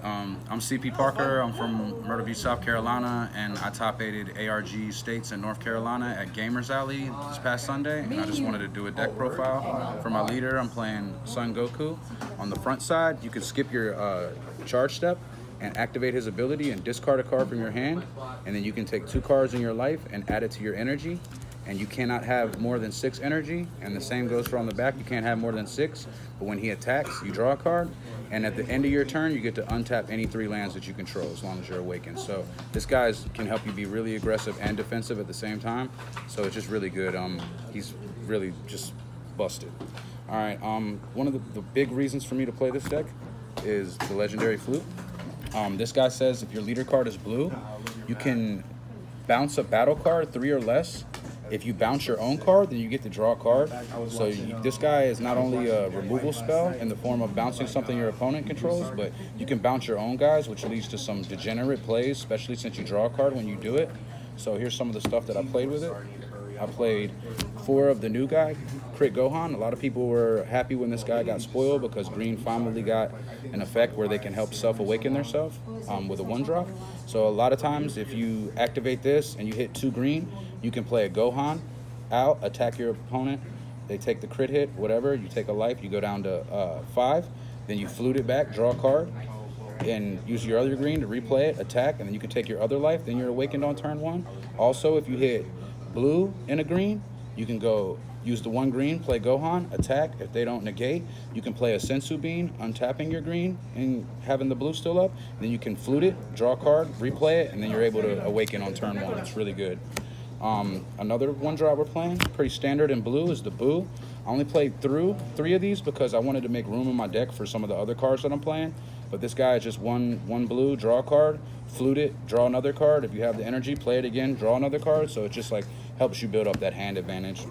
I'm CP Parker. I'm from Myrtle Beach, South Carolina, and I top-aided ARG States in North Carolina at Gamers Alley this past Sunday, and I just wanted to do a deck profile. For my leader, I'm playing Son Goku. On the front side, you can skip your charge step and activate his ability and discard a card from your hand, and then you can take 2 cards in your life and add it to your energy, and you cannot have more than 6 energy, and the same goes for on the back. You can't have more than 6, but when he attacks, you draw a card, and at the end of your turn, you get to untap any 3 lands that you control as long as you're awakened. So this guy can help you be really aggressive and defensive at the same time, so it's just really good. He's really just busted. All right, one of the big reasons for me to play this deck is the legendary flute. This guy says if your leader card is blue, you can bounce a battle card 3 or less. If you bounce your own card, then you get to draw a card. So this guy is not only a removal spell in the form of bouncing something your opponent controls, but you can bounce your own guys, which leads to some degenerate plays, especially since you draw a card when you do it. So here's some of the stuff that I played with it. I played 4 of the new guy, Crit Gohan. A lot of people were happy when this guy got spoiled because green finally got an effect where they can help self-awaken themselves with a 1-drop. So a lot of times if you activate this and you hit 2 green, you can play a Gohan out, attack your opponent. They take the crit hit, whatever. You take a life, you go down to 5. Then you flute it back, draw a card, and use your other green to replay it, attack, and then you can take your other life. Then you're awakened on turn 1. Also, if you hit blue and a green, you can go use the 1 green, play Gohan, attack. If they don't negate, you can play a Sensu Bean, untapping your green and having the blue still up. Then you can flute it, draw a card, replay it, and then you're able to awaken on turn 1. It's really good. Another 1-drop we're playing, pretty standard in blue, is the Boo. I only played through 3 of these because I wanted to make room in my deck for some of the other cards that I'm playing. But this guy is just one blue, draw a card, flute it, draw another card. If you have the energy, play it again, draw another card. So it just like helps you build up that hand advantage.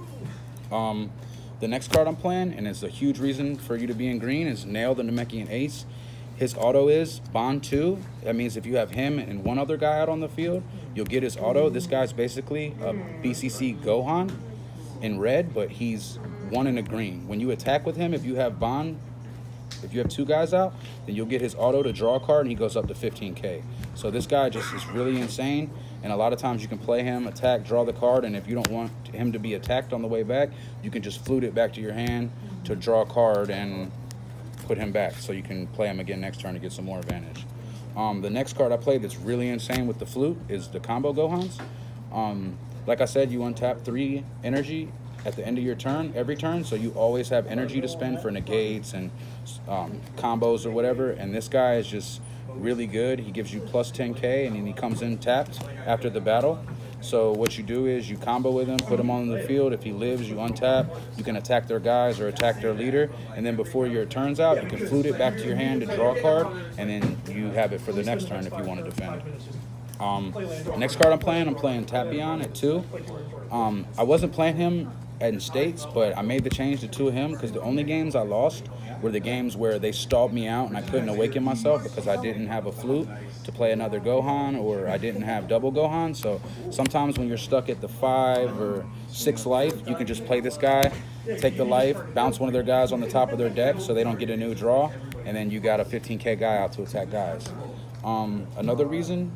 The next card I'm playing, and it's a huge reason for you to be in green, is Nail the Namekian Ace. His auto is Bond 2. That means if you have him and 1 other guy out on the field, you'll get his auto. This guy's basically a BCC Gohan in red, but he's 1 in a green. When you attack with him, if you have Bond, if you have 2 guys out, then you'll get his auto to draw a card, and he goes up to 15K. So this guy just is really insane, and a lot of times you can play him, attack, draw the card, and if you don't want him to be attacked on the way back, you can just flute it back to your hand to draw a card and put him back, so you can play him again next turn to get some more advantage. The next card I played that's really insane with the flute is the Combo Gohans. Like I said, you untap 3 energy at the end of your turn, every turn, so you always have energy to spend for negates and combos or whatever, and this guy is just really good. He gives you plus 10K, and then he comes in tapped after the battle. So what you do is you combo with him, put him on the field. If he lives, you untap. You can attack their guys or attack their leader, and then before your turn's out, you can flute it back to your hand to draw a card, and then you have it for the next turn if you want to defend. The next card I'm playing Tapion at 2. I wasn't playing him in States, but I made the change to 2 of him because the only games I lost were the games where they stalled me out and I couldn't awaken myself because I didn't have a flute to play another Gohan, or I didn't have double Gohan. So sometimes when you're stuck at the 5 or 6 life, you can just play this guy, take the life, bounce one of their guys on the top of their deck so they don't get a new draw, and then you got a 15K guy out to attack guys. Another reason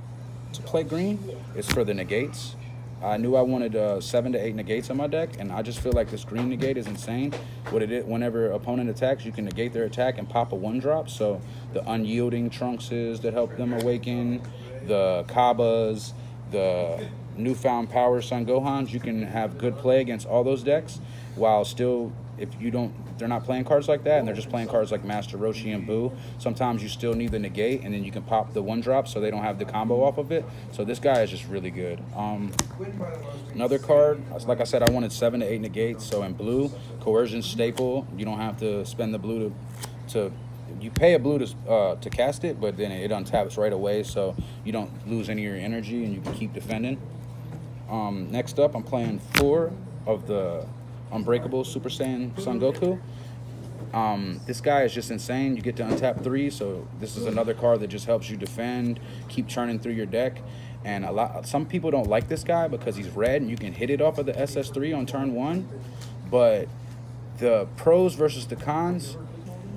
to play green is for the negates. I knew I wanted 7 to 8 negates on my deck, and I just feel like this green negate is insane. Whenever opponent attacks, you can negate their attack and pop a 1-drop. So the unyielding Trunkses that help them awaken, the Kabbas, the newfound power Son Gohans, you can have good play against all those decks, while still, if they're not playing cards like that and they're just playing cards like Master Roshi and Boo, sometimes you still need the negate, and then you can pop the 1-drop so they don't have the combo off of it. So this guy is just really good. Another card, like I said, I wanted 7 to 8 negates. So in blue, Coercion Staple. You don't have to spend the blue to you pay a blue to cast it, but then it untaps right away, so you don't lose any of your energy and you can keep defending. Next up, I'm playing 4 of the Unbreakable Super Saiyan Son Goku. This guy is just insane. You get to untap 3, so this is another card that just helps you defend, keep churning through your deck. And some people don't like this guy because he's red and you can hit it off of the SS3 on turn 1. But the pros versus the cons,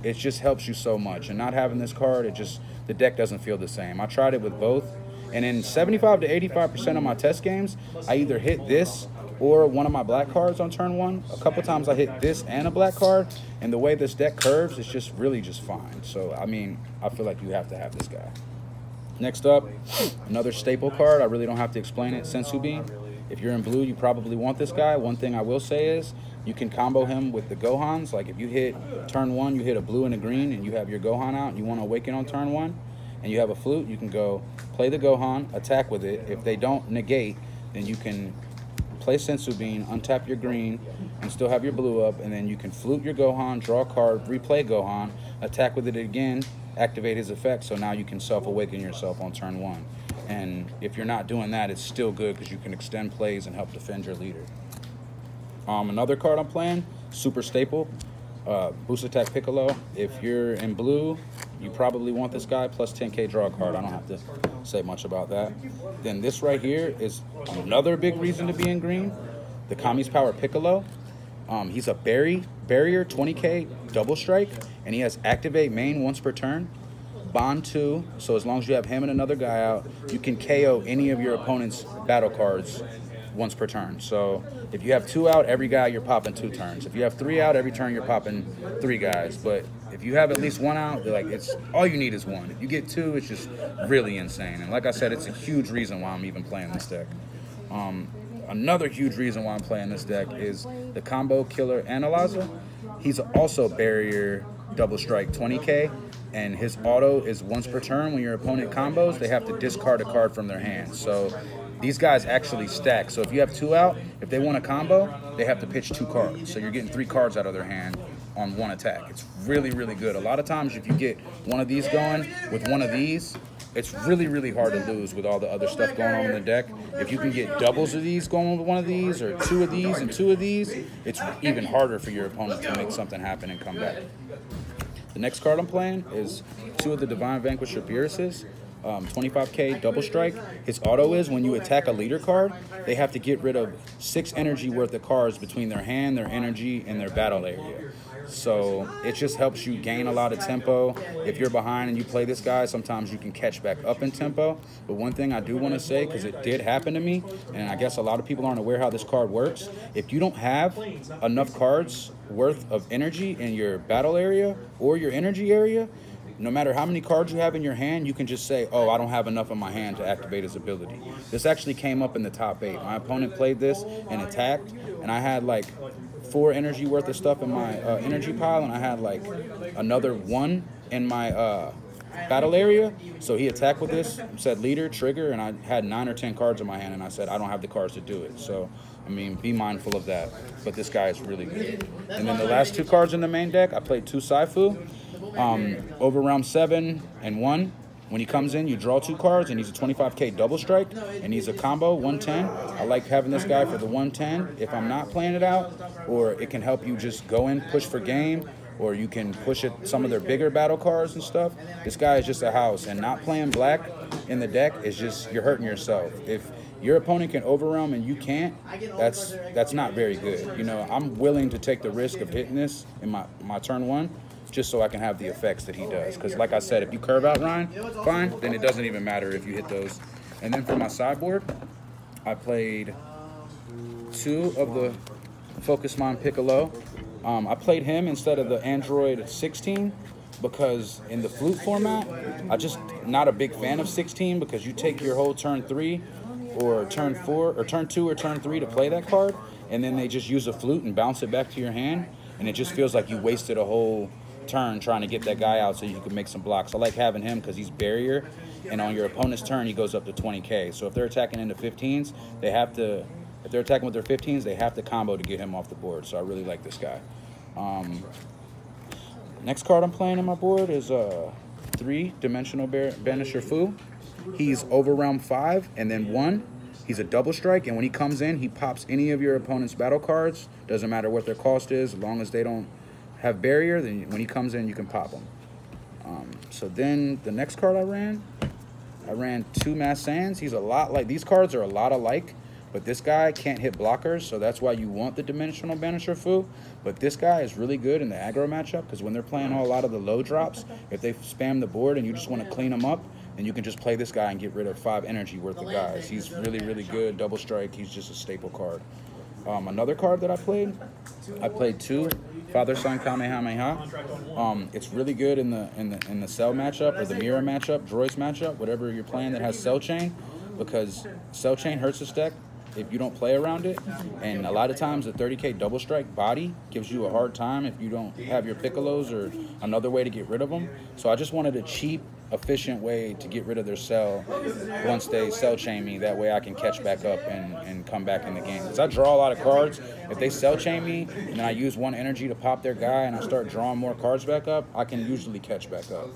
it just helps you so much. And not having this card, it just the deck doesn't feel the same. I tried it with both, and in 75 to 85% of my test games, I either hit this or one of my black cards on turn 1. A couple times I hit this and a black card, and the way this deck curves, it's just really just fine. So, I mean, I feel like you have to have this guy. Next up, another staple card. I really don't have to explain it, Sensu Bean. If you're in blue, you probably want this guy. One thing I will say is you can combo him with the Gohans. Like if you hit turn 1, you hit a blue and a green, and you have your Gohan out, and you want to awaken on turn 1, and you have a flute, you can go play the Gohan, attack with it. If they don't negate, then you can play Sensu Bean, untap your green, and still have your blue up, and then you can flute your Gohan, draw a card, replay Gohan, attack with it again, activate his effect, so now you can self-awaken yourself on turn 1. And if you're not doing that, it's still good because you can extend plays and help defend your leader. Another card I'm playing, super staple, boost attack Piccolo. If you're in blue, you probably want this guy, plus 10k draw card. I don't have to say much about that. Then this right here is another big reason to be in green, the Kami's Power Piccolo. He's a barrier 20k double strike, and he has activate main once per turn, bond 2, so as long as you have him and another guy out, you can KO any of your opponent's battle cards once per turn. So if you have 2 out, every guy you're popping 2 turns. If you have 3 out, every turn you're popping 3 guys. But if you have at least 1 out, like it's all you need is 1. If you get 2, it's just really insane. And like I said, it's a huge reason why I'm even playing this deck. Another huge reason why I'm playing this deck is the Combo Killer Analyzer. He's also barrier double strike 20k, and his auto is once per turn. When your opponent combos, they have to discard a card from their hand. So these guys actually stack. So if you have 2 out, if they want a combo, they have to pitch 2 cards. So you're getting 3 cards out of their hand on 1 attack. It's really, really good. A lot of times if you get one of these going with one of these, it's really, really hard to lose with all the other stuff going on in the deck. If you can get doubles of these going with one of these, or 2 of these and 2 of these, it's even harder for your opponent to make something happen and come back. The next card I'm playing is 2 of the Divine Vanquisher Beerus's. 25k double strike. His auto is when you attack a leader card, they have to get rid of 6 energy worth of cards between their hand, their energy, and their battle area. So it just helps you gain a lot of tempo. If you're behind and you play this guy, sometimes you can catch back up in tempo. But one thing I do want to say, because it did happen to me, and I guess a lot of people aren't aware how this card works, if you don't have enough cards worth of energy in your battle area or your energy area, no matter how many cards you have in your hand, you can just say, oh, I don't have enough in my hand to activate his ability. This actually came up in the top 8. My opponent played this and attacked, and I had like 4 energy worth of stuff in my energy pile, and I had like another 1 in my battle area. So he attacked with this, said leader, trigger, and I had 9 or 10 cards in my hand, and I said, I don't have the cards to do it. So, I mean, be mindful of that. But this guy is really good. And then the last 2 cards in the main deck, I played 2 Saifu. Overwhelm 7 and 1. When he comes in, you draw 2 cards, and he's a 25k double strike, and he's a combo 110. I like having this guy for the 110 if I'm not playing it out, or it can help you just go in, push for game, or you can push it some of their bigger battle cards and stuff. This guy is just a house, and not playing black in the deck is just, you're hurting yourself. If your opponent can overwhelm and you can't, that's not very good. You know, I'm willing to take the risk of hitting this in my turn 1, just so I can have the effects that he does. Because like I said, if you curve out Ryan, fine, then it doesn't even matter if you hit those. And then for my sideboard, I played 2 of the Focusmon Piccolo. I played him instead of the Android 16 because in the flute format, I just not a big fan of 16 because you take your whole turn 3 or turn 4 or turn 2 or turn 3 to play that card, and then they just use a flute and bounce it back to your hand, and it just feels like you wasted a whole turn trying to get that guy out so you can make some blocks. I like having him because he's barrier, and on your opponent's turn he goes up to 20k. So if they're attacking into 15s, they have to, if they're attacking with their 15s, they have to combo to get him off the board. So I really like this guy. Next card I'm playing on my board is 3-dimensional Banisher Fu. He's Overwhelm 5 and then 1. He's a double strike, and when he comes in, he pops any of your opponent's battle cards. Doesn't matter what their cost is, as long as they don't have barrier, then when he comes in, you can pop him. So then the next card I ran 2 Mass Sands. He's a lot like, these cards are a lot alike, But this guy can't hit blockers, so that's why you want the Dimensional Banisher Fu. But this guy is really good in the aggro matchup, because when they're playing a lot of the low drops, if they spam the board and you just want to clean them up, then you can just play this guy and get rid of 5 energy worth of guys. He's really, really good. Double strike. He's just a staple card. Another card that I played 2, Father-Son Kamehameha. It's really good in the Cell matchup or the Mirror matchup, Droids matchup, whatever you're playing that has Cell Chain, because Cell Chain hurts this deck if you don't play around it, and a lot of times the 30k double strike body gives you a hard time if you don't have your Piccolos or another way to get rid of them. So I just wanted a cheap, efficient way to get rid of their cell once they cell chain me. That way I can catch back up and come back in the game, because I draw a lot of cards. If they cell chain me and I use 1 energy to pop their guy and I start drawing more cards back up, I can usually catch back up.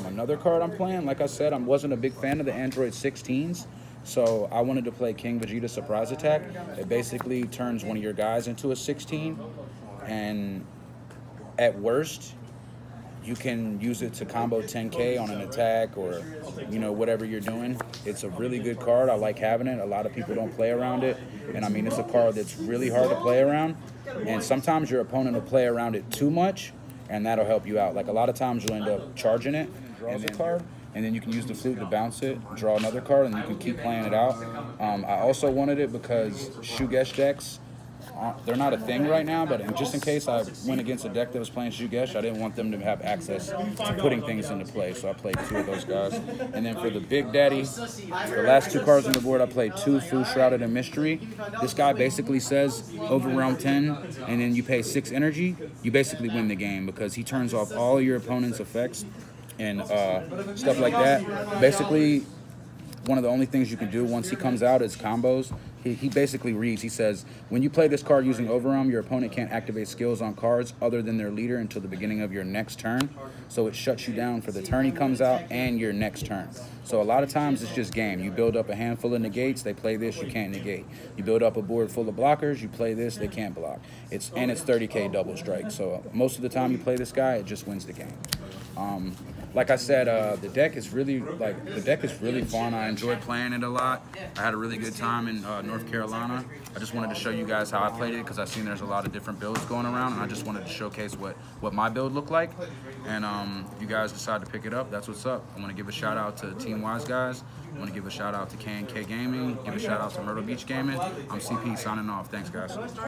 Another card I'm playing, like I said, I wasn't a big fan of the Android 16s. So I wanted to play King Vegeta Surprise Attack. It basically turns one of your guys into a 16, and at worst, you can use it to combo 10k on an attack or, you know, whatever you're doing. It's a really good card. I like having it. A lot of people don't play around it, and I mean, it's a card that's really hard to play around, and sometimes your opponent will play around it too much, and that'll help you out. Like a lot of times you'll end up charging it, draws a card, and then you can use the flute to bounce it, draw another card, and you can keep playing it out. I also wanted it because Shugesh decks, they're not a thing right now, but just in case I went against a deck that was playing Shugesh, I didn't want them to have access to putting things into play, so I played 2 of those guys. And then for the Big Daddy, the last 2 cards on the board, I played 2 Fu Shrouded in Mystery. This guy basically says Overwhelm 10, and then you pay 6 energy, you basically win the game, because he turns off all your opponent's effects and stuff like that. Basically, one of the only things you can do once he comes out is combos. He basically reads, he says, when you play this card using Overwhelm, your opponent can't activate skills on cards other than their leader until the beginning of your next turn. So it shuts you down for the turn he comes out and your next turn. So a lot of times it's just game. You build up a handful of negates, they play this, you can't negate. You build up a board full of blockers, you play this, they can't block. It's 30k double strike. So most of the time you play this guy, it just wins the game. Like I said, the deck is really fun. I enjoyed playing it a lot. I had a really good time in North Carolina. I just wanted to show you guys how I played it, because I've seen there's a lot of different builds going around, and I just wanted to showcase what my build looked like. And if you guys decide to pick it up, that's what's up. I want to give a shout out to Team Wiseguys. I want to give a shout out to K&K Gaming. Give a shout out to Myrtle Beach Gaming. I'm CP signing off. Thanks, guys.